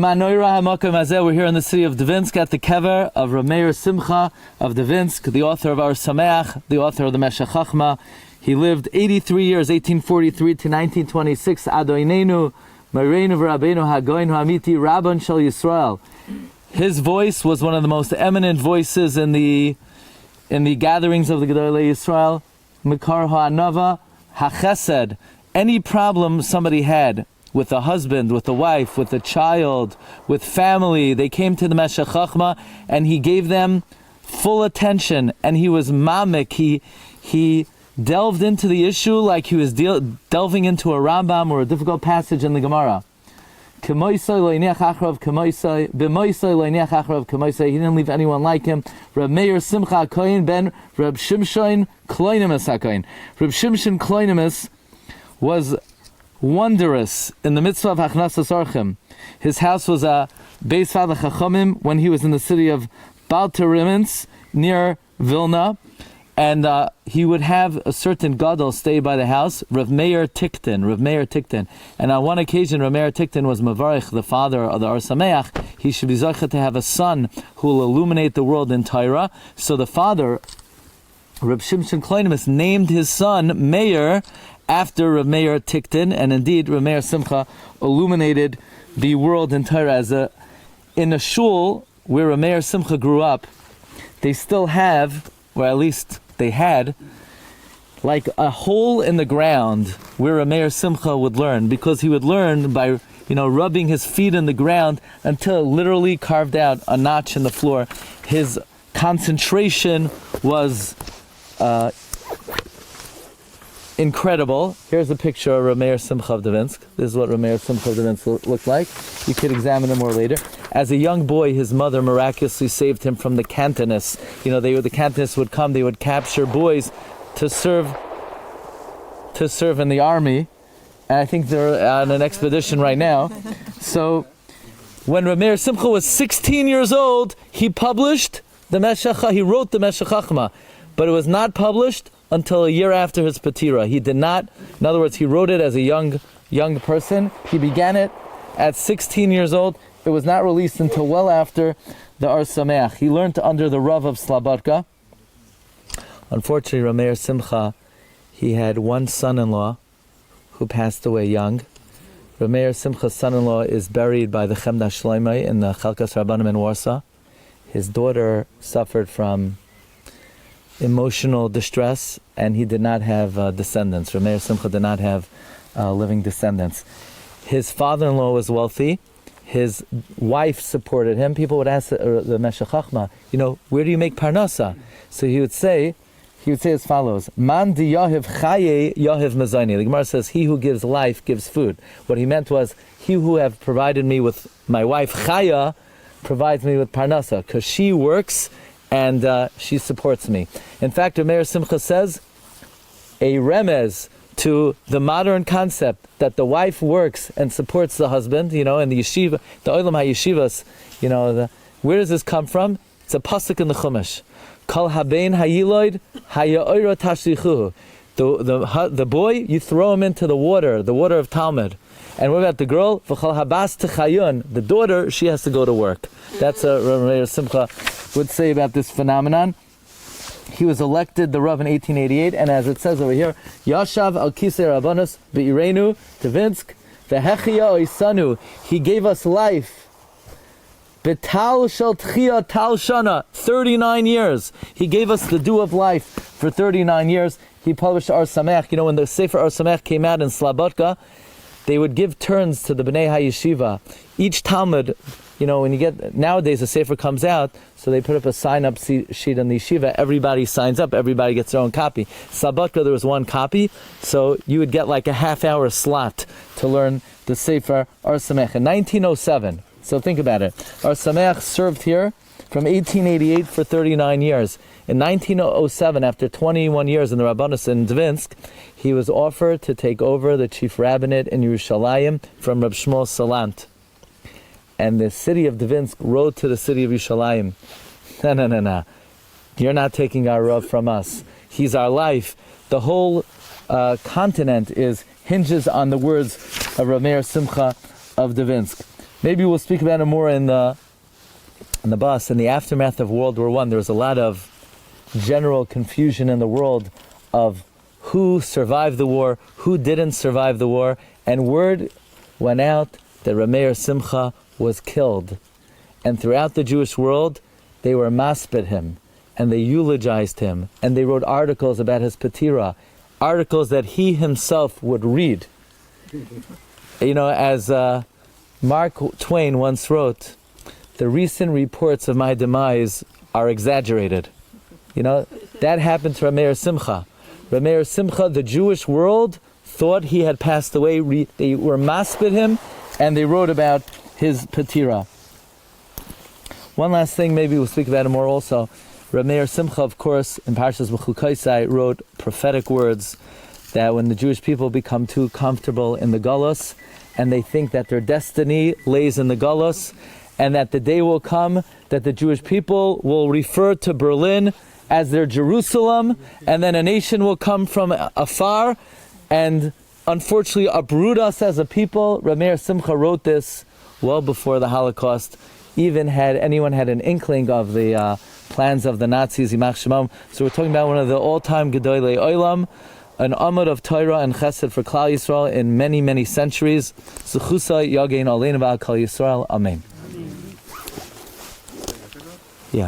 We're here in the city of Dvinsk at the Kever of Rabbi Meir Simcha of Dvinsk, the author of our Sameach, the author of the Meshech Chochmah. He lived 83 years, 1843 to 1926. Adoinenu, Moreinu v'Rabbeinu Hagoin Ha'amiti, Rabban Shel Yisrael. His voice was one of the most eminent voices in the gatherings of the Gedolei Yisrael. Mikar Ha'anava HaChesed. Any problem somebody had with a husband, with a wife, with a child, with family, they came to the Meshech Chochmah and he gave them full attention, and he was mamik. He delved into the issue like he was delving into a Rambam or a difficult passage in the Gemara. He didn't leave anyone like him. Rabbi Meir Simcha Kohen ben Reb Shimshon Kloinimus HaKohen. Reb Shimshon Kloinimus was wondrous in the mitzvah of Hachnasas Orchim. His house was a Beis Father Chachomim when he was in the city of Baltarimins near Vilna, and he would have a certain gadol stay by the house, Rav Meir Tiktin. And on one occasion, Rav Meir Tiktin was Mavarich, the father of the Or Sameach. He should be Zocheh to have a son who will illuminate the world in Torah. So the father, Reb Shimshon Kloinimus, named his son Meir after Rav Meir Tiktin, and indeed Rav Meir Simcha illuminated the world in Torah. In a shul where Rav Meir Simcha grew up, they still have, or at least they had, like a hole in the ground where Rav Meir Simcha would learn, because he would learn by rubbing his feet in the ground until it literally carved out a notch in the floor. His concentration was incredible. Here's a picture of Rabbi Meir Simcha of Dvinsk. This is what Rabbi Meir Simcha of Dvinsk looked like. You could examine him more later. As a young boy, his mother miraculously saved him from the Cantonists. The Cantonists would come, they would capture boys to serve in the army. And I think they're on an expedition right now. So when Rabbi Meir Simcha was 16 years old, he published he wrote the Meshech Chochmah, but it was not published until a year after his patira. He did not, in other words, he wrote it as a young person. He began it at 16 years old. It was not released until well after the Or Sameach. He learned under the Rav of Slabodka. Unfortunately, Rabbi Meir Simcha, he had one son-in-law who passed away young. Rabbi Meir Simcha's son-in-law is buried by the Chemda Shloimeh in the Chalkas Rabbanim in Warsaw. His daughter suffered from emotional distress, and he did not have descendants. Rabbi Meir Simcha did not have living descendants. His father-in-law was wealthy. His wife supported him. People would ask the Meshech Chochmah, where do you make parnasa? So he would say as follows: Man di yahiv chaye yahiv mazani. The Gemara says, he who gives life gives food. What he meant was, he who have provided me with my wife Chaya provides me with parnasa, because she works and she supports me. In fact, Rabbi Meir Simcha says, a remez to the modern concept that the wife works and supports the husband, in the yeshiva, the olam ha-yeshivas, where does this come from? It's a pasuk in the Chumash. Kol habein hayiloid haya'oira tashlichuhu. The boy, you throw him into the water of Talmud. And what about the girl? V'chol habas techayun. The daughter, she has to go to work. That's what Rabbi Meir Simcha would say about this phenomenon. He was elected the Rav in 1888, and as it says over here, Yashav al kisei Rabbanos be'irenu Dvinsk v'hechia oisanu. He gave us life. Betal shel tchia tal shana, 39 years. He gave us the dew of life for 39 years. He published Or Sameach. When the Sefer Or Sameach came out in Slabodka, they would give turns to the Bnei HaYeshiva. Each Talmud, when you get, nowadays a Sefer comes out, so they put up a sign-up sheet in the yeshiva. Everybody signs up, everybody gets their own copy. Slabodka, there was one copy, so you would get like a half-hour slot to learn the Sefer Or Sameach. In 1907, so think about it, Or Sameach served here from 1888 for 39 years. In 1907, after 21 years in the Rabbanos in Dvinsk, he was offered to take over the chief rabbinate in Yerushalayim from Reb Shmuel Salant. And the city of Dvinsk wrote to the city of Yerushalayim, no. You're not taking our Rav from us. He's our life. The whole continent hinges on the words of Rabbi Meir Simcha of Dvinsk. Maybe we'll speak about it more in the bus. In the aftermath of World War I, there was a lot of general confusion in the world of who survived the war, who didn't survive the war, and word went out that Rabbi Meir Simcha was killed. And throughout the Jewish world, they were maspid him, and they eulogized him, and they wrote articles about his patira, articles that he himself would read. You know, as Mark Twain once wrote, the recent reports of my demise are exaggerated. You know, that happened to Rabbi Meir Simcha. Rabbi Meir Simcha, the Jewish world thought he had passed away. They were maspid him, and they wrote about his patira. One last thing, maybe we'll speak about it more also. Rabbi Meir Simcha, of course, in Parshas B'chukaisai, wrote prophetic words that when the Jewish people become too comfortable in the Galus, and they think that their destiny lays in the Galus, and that the day will come that the Jewish people will refer to Berlin as their Jerusalem, and then a nation will come from afar and unfortunately uproot us as a people. Rabbi Meir Simcha wrote this well before the Holocaust, even had anyone had an inkling of the plans of the Nazis, Yimach Shemam. So we're talking about one of the all-time Gedolei Olam, an Amud of Torah and Chesed for Klal Yisrael in many, many centuries. Zechusa Yagein Aleinu V'al Kol Yisrael. Amen.